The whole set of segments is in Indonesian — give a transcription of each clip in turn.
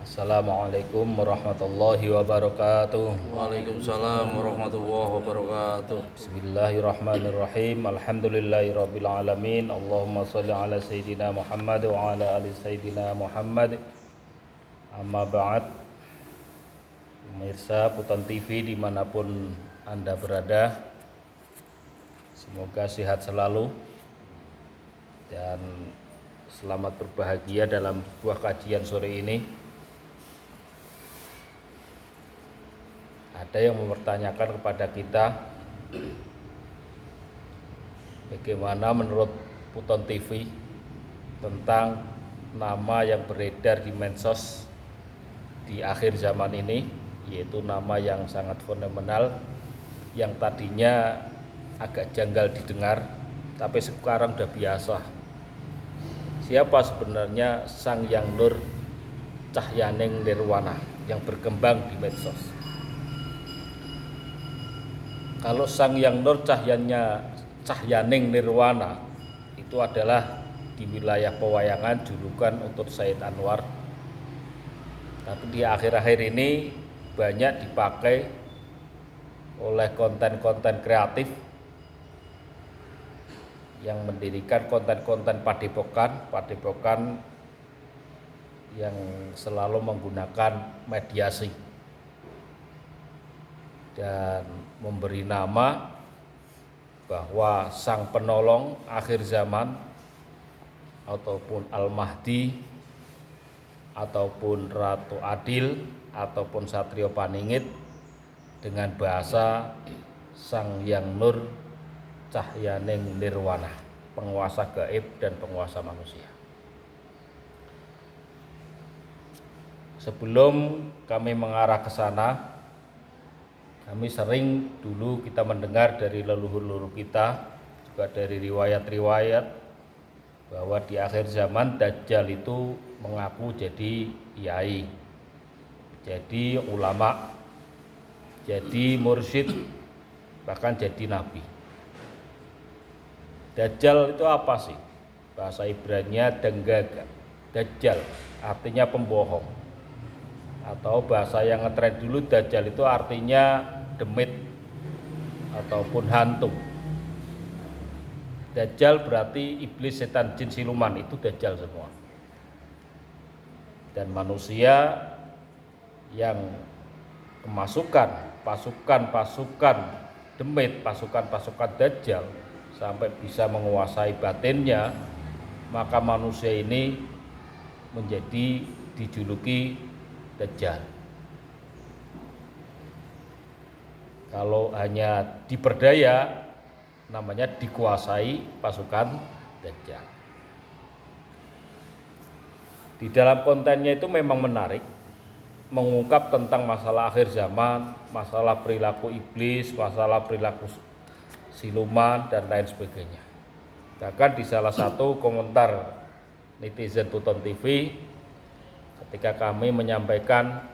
Assalamualaikum warahmatullahi wabarakatuh. Waalaikumsalam warahmatullahi wabarakatuh. Bismillahirrahmanirrahim. Alhamdulillahirabbil alamin. Allahumma shalli ala sayyidina Muhammad wa ala ali sayyidina Muhammad. Amma ba'd. Pemirsa Puton TV dimanapun Anda berada, semoga sehat selalu dan selamat berbahagia dalam sebuah kajian sore ini. Ada yang mempertanyakan kepada kita, bagaimana menurut Puton TV tentang nama yang beredar di medsos di akhir zaman ini, yaitu nama yang sangat fenomenal, yang tadinya agak janggal didengar, tapi sekarang udah biasa. Siapa sebenarnya Sang Hyang Nur Cahyaning Nirwana yang berkembang di medsos? Kalau Sang Hyang Nur Cahyaning Nirwana itu adalah di wilayah pewayangan julukan untuk Said Anwar. Tapi di akhir-akhir ini banyak dipakai oleh konten-konten kreatif yang mendirikan konten-konten padepokan yang selalu menggunakan mediasi dan memberi nama bahwa sang penolong akhir zaman ataupun Al-Mahdi ataupun Ratu Adil ataupun Satrio Paningit dengan bahasa Sang Hyang Nur Cahyaning Nirwana, penguasa gaib dan penguasa manusia. Sebelum kami mengarah ke sana, kami sering dulu kita mendengar dari leluhur-leluhur kita, juga dari riwayat-riwayat, bahwa di akhir zaman Dajjal itu mengaku jadi kiai, jadi ulama, jadi mursyid, bahkan jadi nabi. Dajjal itu apa sih? Bahasa Ibrani-nya denggaga. Dajjal artinya pembohong. Atau bahasa yang ngetren dulu, Dajjal itu artinya demit ataupun hantu. Dajjal berarti iblis, setan, jin, siluman, itu Dajjal semua. Dan manusia yang kemasukan pasukan demit, pasukan Dajjal sampai bisa menguasai batinnya, maka manusia ini menjadi dijuluki Dajjal. Kalau hanya diperdaya, namanya dikuasai pasukan Dajjal. Di dalam kontennya itu memang menarik, mengungkap tentang masalah akhir zaman, masalah perilaku iblis, masalah perilaku siluman dan lain sebagainya. Bahkan di salah satu komentar netizen Puton TV, ketika kami menyampaikan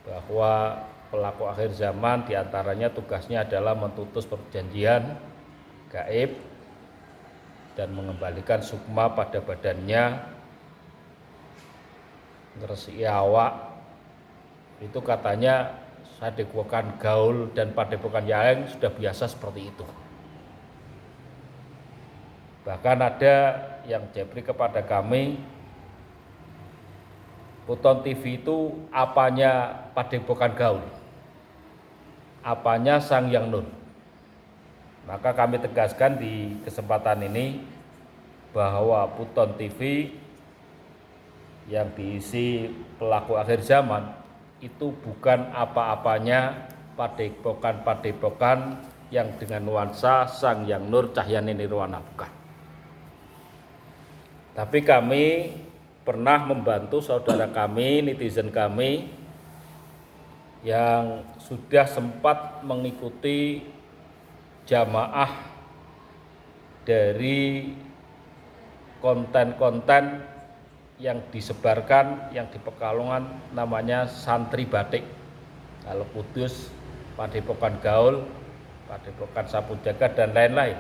bahwa pelaku akhir zaman diantaranya tugasnya adalah mentutus perjanjian gaib dan mengembalikan sukma pada badannya, ngeresiki awak, itu katanya padepokan gaul dan padepokan yang sudah biasa seperti itu. Bahkan ada yang jepri kepada kami, Puton TV itu apanya padepokan gaul, apanya Sang Hyang Nur. Maka kami tegaskan di kesempatan ini bahwa Puton TV yang diisi pelaku akhir zaman itu bukan apa-apanya padepokan yang dengan nuansa Sang Hyang Nur Cahyaning Nirwana, bukan. Tapi kami pernah membantu saudara kami, netizen kami yang sudah sempat mengikuti jamaah dari konten-konten yang disebarkan, yang di Pekalongan namanya santri batik. Kalau Kudus, padepokan gaul, padepokan sapu jagat dan lain-lain.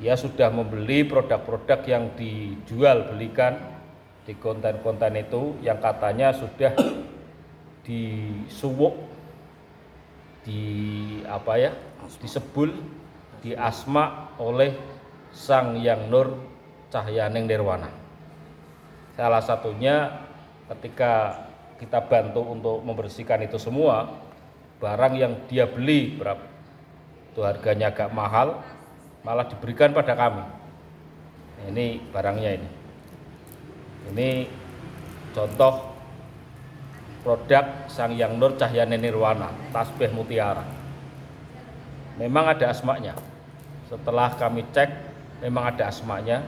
Dia sudah membeli produk-produk yang dijual belikan di konten-konten itu yang katanya sudah disuwuk, disebul, diasma oleh Sang Hyang Nur Cahyaning Nirwana. Salah satunya ketika kita bantu untuk membersihkan itu semua, barang yang dia beli berapa itu harganya agak mahal malah diberikan pada kami. Ini barangnya ini contoh produk Sang Hyang Nur Cahyaning Nirwana, tasbih mutiara. Memang ada asmanya. Setelah kami cek, memang ada asmanya.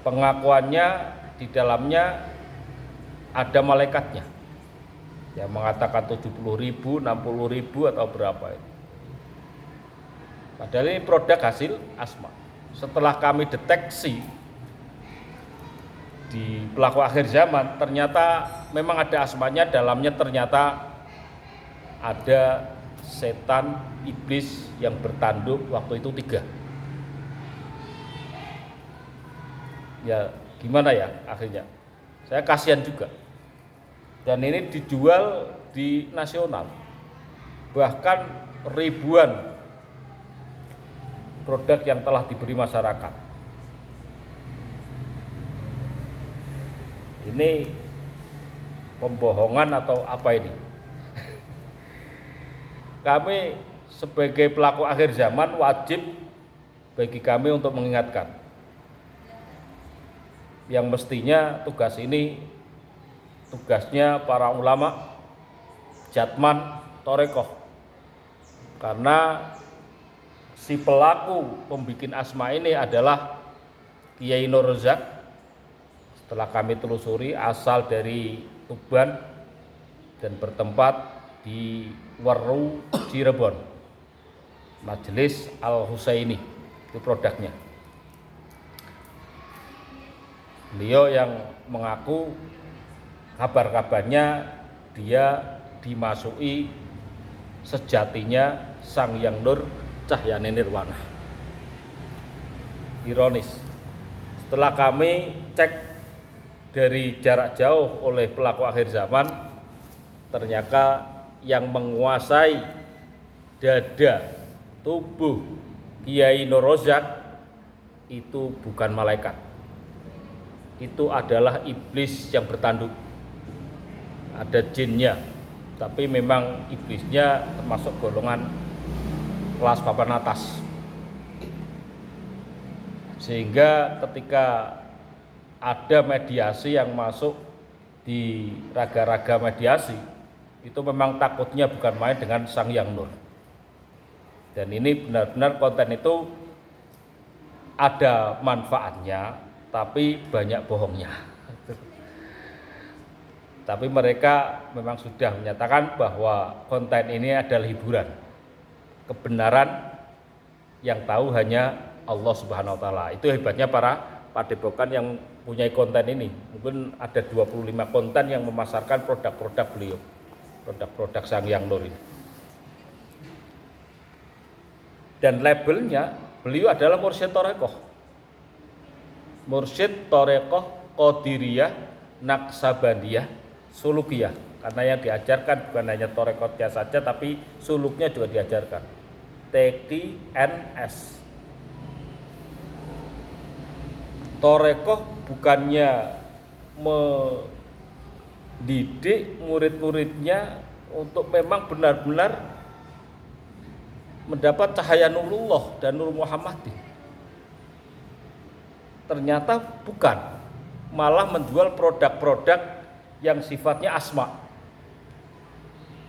Pengakuannya di dalamnya ada malaikatnya yang mengatakan 70.000, 60.000 atau berapa itu. Padahal ini produk hasil asma. Setelah kami deteksi di pelaku akhir zaman, ternyata memang ada asmanya, dalamnya ternyata ada setan iblis yang bertanduk waktu itu 3. Ya gimana ya akhirnya, saya kasihan juga. Dan ini dijual di nasional, bahkan ribuan produk yang telah diberi masyarakat. Ini pembohongan atau apa ini? Kami sebagai pelaku akhir zaman wajib bagi kami untuk mengingatkan. Yang mestinya tugas ini tugasnya para ulama, jatman, torekoh. Karena si pelaku pembikin asma ini adalah Kiai Nur Rozak. Setelah kami telusuri, asal dari Tuban dan bertempat di Weru, Cirebon. Majelis Al-Husaini itu produknya. Beliau yang mengaku kabar-kabarnya dia dimasuki sejatinya Sang Hyang Nur Cahyaning Nirwana. Ironis, setelah kami cek dari jarak jauh oleh pelaku akhir zaman, ternyata yang menguasai dada tubuh Kiai Nur Rozak itu bukan malaikat, itu adalah iblis yang bertanduk. Ada jinnya, tapi memang iblisnya termasuk golongan kelas papan atas. Sehingga ketika ada mediasi yang masuk di raga-raga mediasi, itu memang takutnya bukan main dengan Sang Hyang Nur. Dan ini benar-benar konten itu ada manfaatnya, tapi banyak bohongnya. Tapi mereka memang sudah menyatakan bahwa konten ini adalah hiburan. Kebenaran yang tahu hanya Allah Subhanahu wa taala. Itu hebatnya para padepokan yang punya konten ini. Mungkin ada 25 konten yang memasarkan produk-produk beliau. Produk-produk Sang Hyang Nur ini. Dan labelnya beliau adalah Mursyid Torekoh. Mursyid Torekoh Qadiriyah Naksabandiyah Sulukiyah, karena yang diajarkan bukan hanya torekotnya saja, tapi suluknya juga diajarkan. TQNS. Torekoh bukannya mendidik murid-muridnya untuk memang benar-benar mendapat cahaya Nurullah dan Nur Muhammadi. Ternyata bukan, malah menjual produk-produk yang sifatnya asma,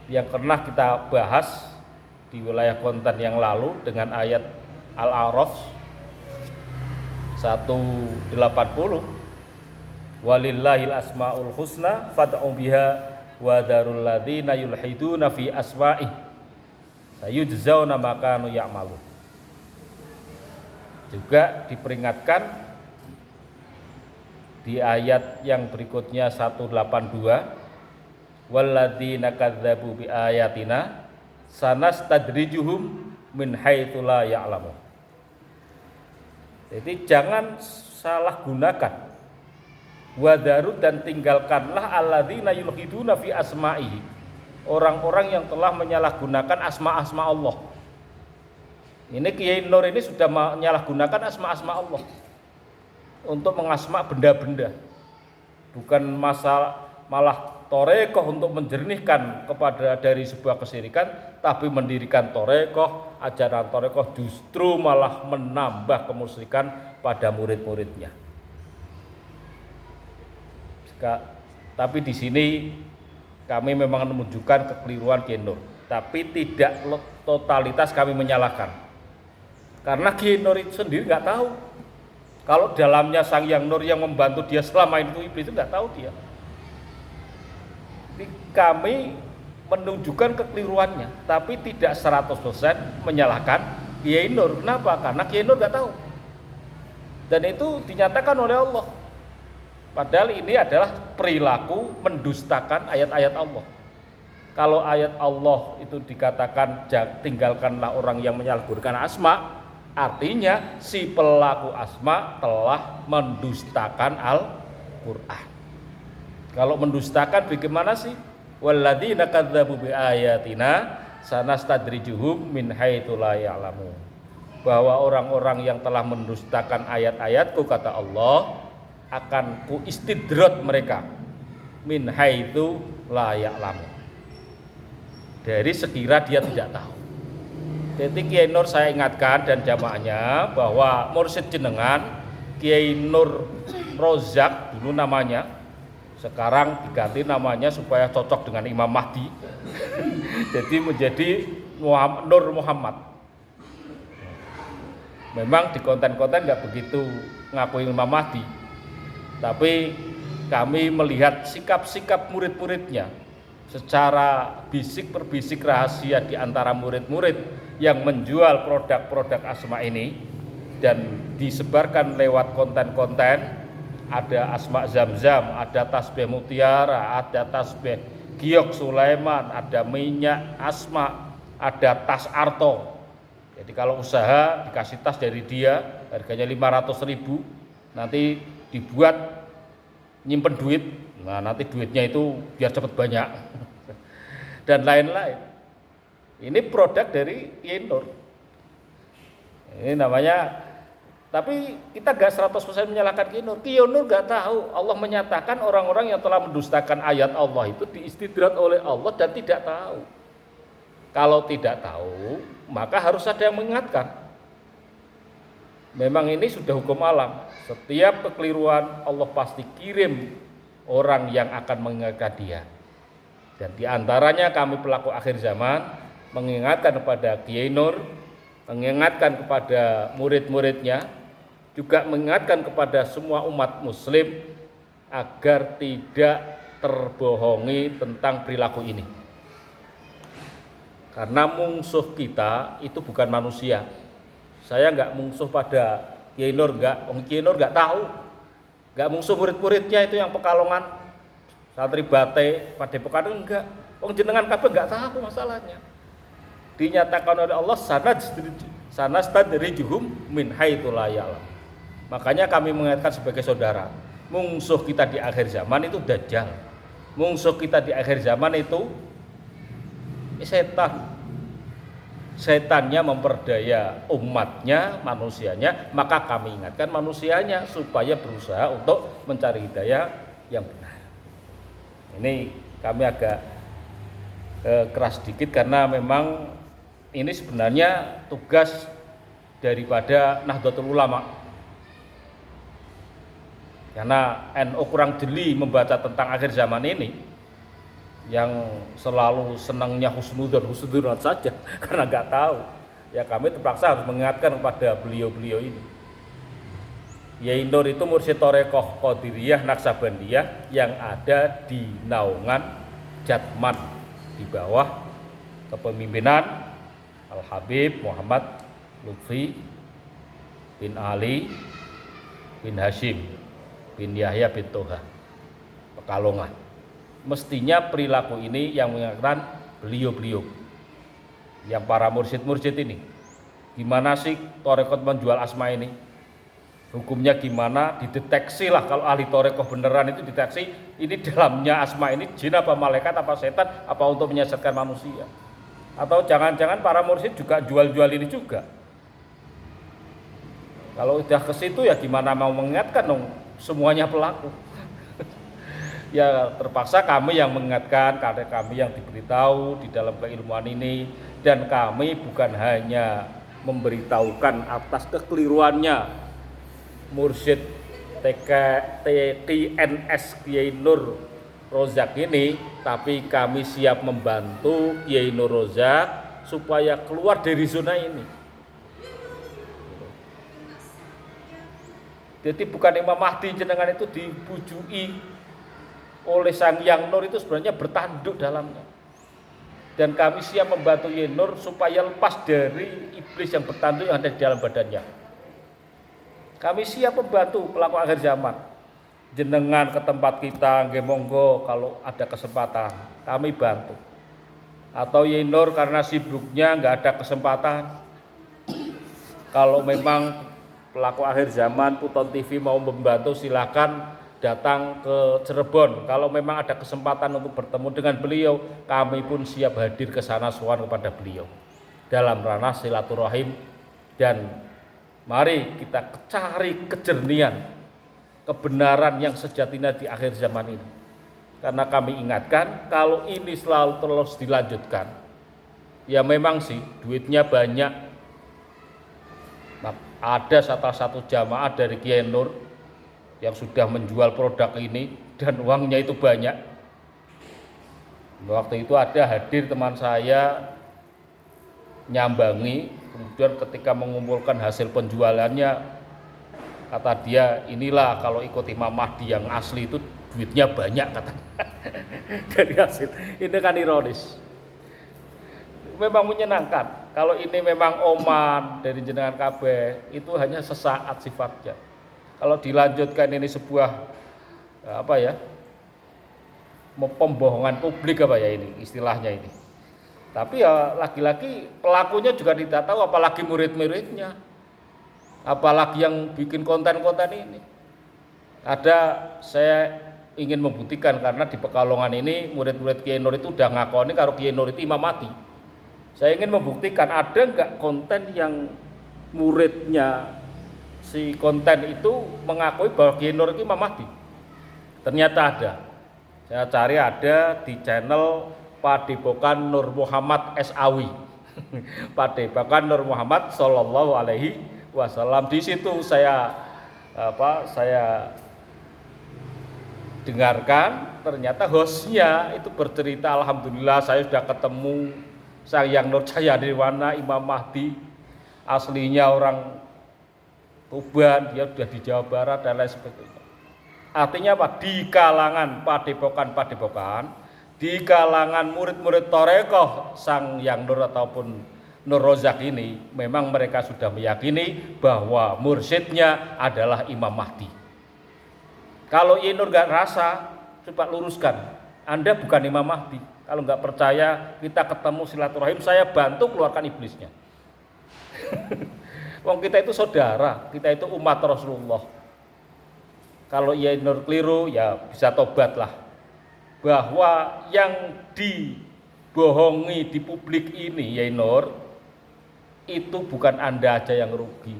yang pernah kita bahas di wilayah konten yang lalu dengan ayat Al-A'raf 180, walillahil asmaul husna fad'u biha wa dzarul ladzina yulhiduna fi asma'i sayujzauna ma kanu ya'malu. Juga diperingatkan di ayat yang berikutnya 182, walladzina kadzdzabu bi ayatina sanastadrijuhum min haitsu la ya'lamun. Jadi jangan salah gunakan. Wadaru, dan tinggalkanlah alladzina yulhiduna fi asma'ihi, orang-orang yang telah menyalahgunakan asma-asma Allah. Ini Kiai Nur ini sudah menyalahgunakan asma-asma Allah untuk mengasma benda-benda. Bukan malah torekoh untuk menjernihkan kepada dari sebuah kesyirikan, tapi mendirikan torekoh, ajaran torekoh justru malah menambah kemusyrikan pada murid-muridnya. Tapi di sini kami memang menunjukkan kekeliruan Kiai Nur, tapi tidak totalitas kami menyalahkan. Karena Kiai Nur itu sendiri nggak tahu kalau dalamnya Sang Hyang Nur yang membantu dia selama itu iblis, itu nggak tahu dia. Jadi kami menunjukkan kekeliruannya, tapi tidak 100% menyalahkan Kiai Nur. Kenapa? Karena Kiai Nur nggak tahu. Dan itu dinyatakan oleh Allah. Padahal ini adalah perilaku mendustakan ayat-ayat Allah. Kalau ayat Allah itu dikatakan tinggalkanlah orang yang menyalahgunakan asma, artinya si pelaku asma telah mendustakan Al-Qur'an. Kalau mendustakan bagaimana sih? Walladzina kadzdzabu biayatina sanastadrijuhum min haitsu la ya'lamun. Bahwa orang-orang yang telah mendustakan ayat-ayatku, kata Allah, akan ku istidrot mereka min haitsu la ya'lamun, dari sekira dia tidak tahu. Jadi Kiai Nur saya ingatkan dan jamaahnya bahwa mursyid jenengan Kiai Nur Rozak dulu namanya, sekarang diganti namanya supaya cocok dengan Imam Mahdi. Jadi menjadi Nur Muhammad. Memang di konten-konten nggak begitu ngakui Imam Mahdi, tapi kami melihat sikap-sikap murid-muridnya secara bisik per bisik rahasia di antara murid-murid yang menjual produk-produk asma ini dan disebarkan lewat konten-konten. Ada asma Zam-Zam, ada tasbih mutiara, ada tasbih giok Sulaiman, ada minyak asma, ada tas Arto. Jadi kalau usaha dikasih tas dari dia, harganya 500.000, nanti dibuat nyimpen duit, nah nanti duitnya itu biar cepat banyak dan lain-lain. Ini produk dari Kiai Nur. Ini namanya, tapi kita gak 100% menyalahkan Kiai Nur. Kiai Nur gak tahu Allah menyatakan orang-orang yang telah mendustakan ayat Allah itu diistidrat oleh Allah dan tidak tahu. Kalau tidak tahu, maka harus ada yang mengingatkan. Memang ini sudah hukum alam. Setiap kekeliruan Allah pasti kirim orang yang akan mengingatkan dia. Dan diantaranya kami pelaku akhir zaman mengingatkan kepada Kiai Nur, mengingatkan kepada murid-muridnya, juga mengingatkan kepada semua umat muslim agar tidak terbohongi tentang perilaku ini. Karena musuh kita itu bukan manusia. Saya enggak musuh pada Kiai Nur, enggak. Kiai Nur enggak tahu. Enggak musuh murid-muridnya itu yang Pekalongan, santri Bate, Padepokan, enggak. Wong jenengan kabeh enggak tahu masalahnya. Dinyatakan oleh Allah sanastadrijuhum min haitsu la ya'lam. Makanya kami mengingatkan sebagai saudara, musuh kita di akhir zaman itu Dajjal. Musuh kita di akhir zaman itu setan. Setannya memperdaya umatnya, manusianya, maka kami ingatkan manusianya supaya berusaha untuk mencari hidayah yang benar. Ini kami agak keras sedikit karena memang ini sebenarnya tugas daripada Nahdlatul Ulama. Karena NU kurang jeli membaca tentang akhir zaman ini, yang selalu senangnya husnudzon saja karena nggak tahu. Ya kami terpaksa harus mengingatkan kepada beliau-beliau ini. Kiai Nur itu mursyid Thorekoh Qadiriyah Naksabandiyah yang ada di naungan Jatman di bawah kepemimpinan Al-Habib Muhammad Lutfi bin Ali bin Hashim bin Yahya bin Toha Pekalongan. Mestinya perilaku ini yang mengingatkan beliau-beliau, yang para mursyid-mursyid ini. Gimana sih tarekat menjual asma ini? Hukumnya gimana? Dideteksi lah kalau ahli torekoh beneran itu deteksi ini dalamnya asma ini jin apa malaikat apa setan apa untuk menyesatkan manusia. Atau jangan-jangan para mursyid juga jual-jual ini juga. Kalau udah ke situ ya gimana mau mengingatkan dong semuanya pelaku. Ya terpaksa kami yang mengingatkan karena kami yang diberitahu di dalam keilmuan ini dan kami bukan hanya memberitahukan atas kekeliruannya Mursyid TKNS Kiai Nur Rozak ini, tapi kami siap membantu Kiai Nur Rozak supaya keluar dari zona ini. Jadi bukan Imam Mahdi jenengan itu dibujui oleh Sang Yang Nur itu sebenarnya bertanduk dalamnya. Dan kami siap membantu Kiai Nur supaya lepas dari iblis yang bertanduk yang ada di dalam badannya. Kami siap membantu pelaku akhir zaman. Jenengan ke tempat kita, nggih monggo kalau ada kesempatan, kami bantu. Atau Kiai Nur karena sibuknya nggak ada kesempatan. Kalau memang pelaku akhir zaman Puton TV mau membantu silakan datang ke Cirebon. Kalau memang ada kesempatan untuk bertemu dengan beliau, kami pun siap hadir ke sana sowan kepada beliau. Dalam ranah silaturahim dan mari kita cari kejernihan, kebenaran yang sejatinya di akhir zaman ini. Karena kami ingatkan, kalau ini selalu terus dilanjutkan, ya memang sih duitnya banyak. Nah, ada salah satu jamaah dari Kiai Nur yang sudah menjual produk ini dan uangnya itu banyak. Waktu itu ada hadir teman saya nyambangi. Kemudian ketika mengumpulkan hasil penjualannya, kata dia, inilah kalau ikut Imam Mahdi yang asli itu duitnya banyak, kata dari hasil. Ini kan ironis. Memang menyenangkan. Kalau ini memang oman dari jenengan kabeh, itu hanya sesaat sifatnya. Kalau dilanjutkan ini sebuah pembohongan publik ini istilahnya ini. Tapi ya lagi-lagi pelakunya juga tidak tahu, apalagi murid-muridnya, apalagi yang bikin konten-konten ini. Saya ingin membuktikan karena di Pekalongan ini murid-murid Kiai Nur itu udah ngakoni kalau Kiai Nur itu Imam Mahdi. Saya ingin membuktikan ada enggak konten yang muridnya si konten itu mengakui bahwa Kiai Nur itu Imam Mahdi. Ternyata ada. Saya cari ada di channel Padepokan Nur Muhammad SAwi. Padepokan Nur Muhammad Sallallahu Alaihi Wasallam. Di situ saya dengarkan, ternyata hostnya itu bercerita, alhamdulillah saya sudah ketemu Sang Yang Nur Jaya Nirwana Imam Mahdi, aslinya orang Tuban, dia sudah di Jawa Barat dan lain sebagainya. Artinya apa? Di kalangan padepokan, di kalangan murid-murid torekoh Sang Yang Nur ataupun Nur Rozak ini, memang mereka sudah meyakini bahwa mursyidnya adalah Imam Mahdi. Kalau Kiai Nur nggak rasa, coba luruskan, Anda bukan Imam Mahdi. Kalau nggak percaya, kita ketemu silaturahim, saya bantu keluarkan iblisnya. Wong kita itu saudara, kita itu umat Rasulullah. Kalau Kiai Nur keliru, ya bisa tobatlah. Bahwa yang dibohongi di publik ini, Kiai Nur, itu bukan Anda aja yang rugi.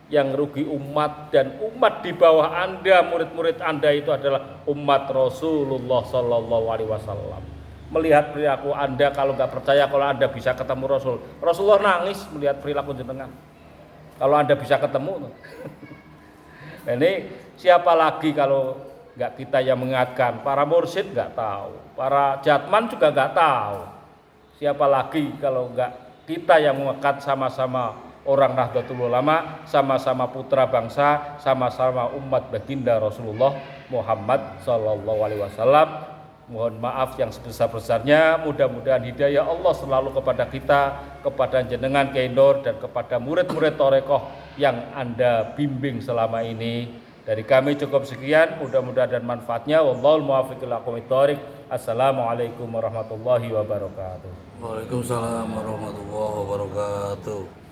Yang rugi umat, dan umat di bawah Anda, murid-murid Anda itu adalah umat Rasulullah Sallallahu Alaihi Wasallam. Melihat perilaku Anda, kalau nggak percaya kalau Anda bisa ketemu Rasul, Rasulullah nangis melihat perilaku jenengan. Kalau Anda bisa ketemu, nah ini siapa lagi kalau nggak kita yang mengingatkan? Para mursyid nggak tahu, para jatman juga nggak tahu. Siapa lagi kalau nggak kita yang mengikat, sama-sama orang Nahdlatul Ulama, sama-sama putra bangsa, sama-sama umat baginda Rasulullah Muhammad Sallallahu Alaihi Wasallam. Mohon maaf yang sebesar-besarnya, mudah-mudahan hidayah Allah selalu kepada kita, kepada jenengan Kiai Nur, dan kepada murid-murid Torekoh yang Anda bimbing selama ini. Dari kami cukup sekian, mudah-mudahan dan manfaatnya. Wallahul muwaffiq ila aqwamit thoriq. Assalamualaikum warahmatullahi wabarakatuh. Waalaikumsalam warahmatullahi wabarakatuh.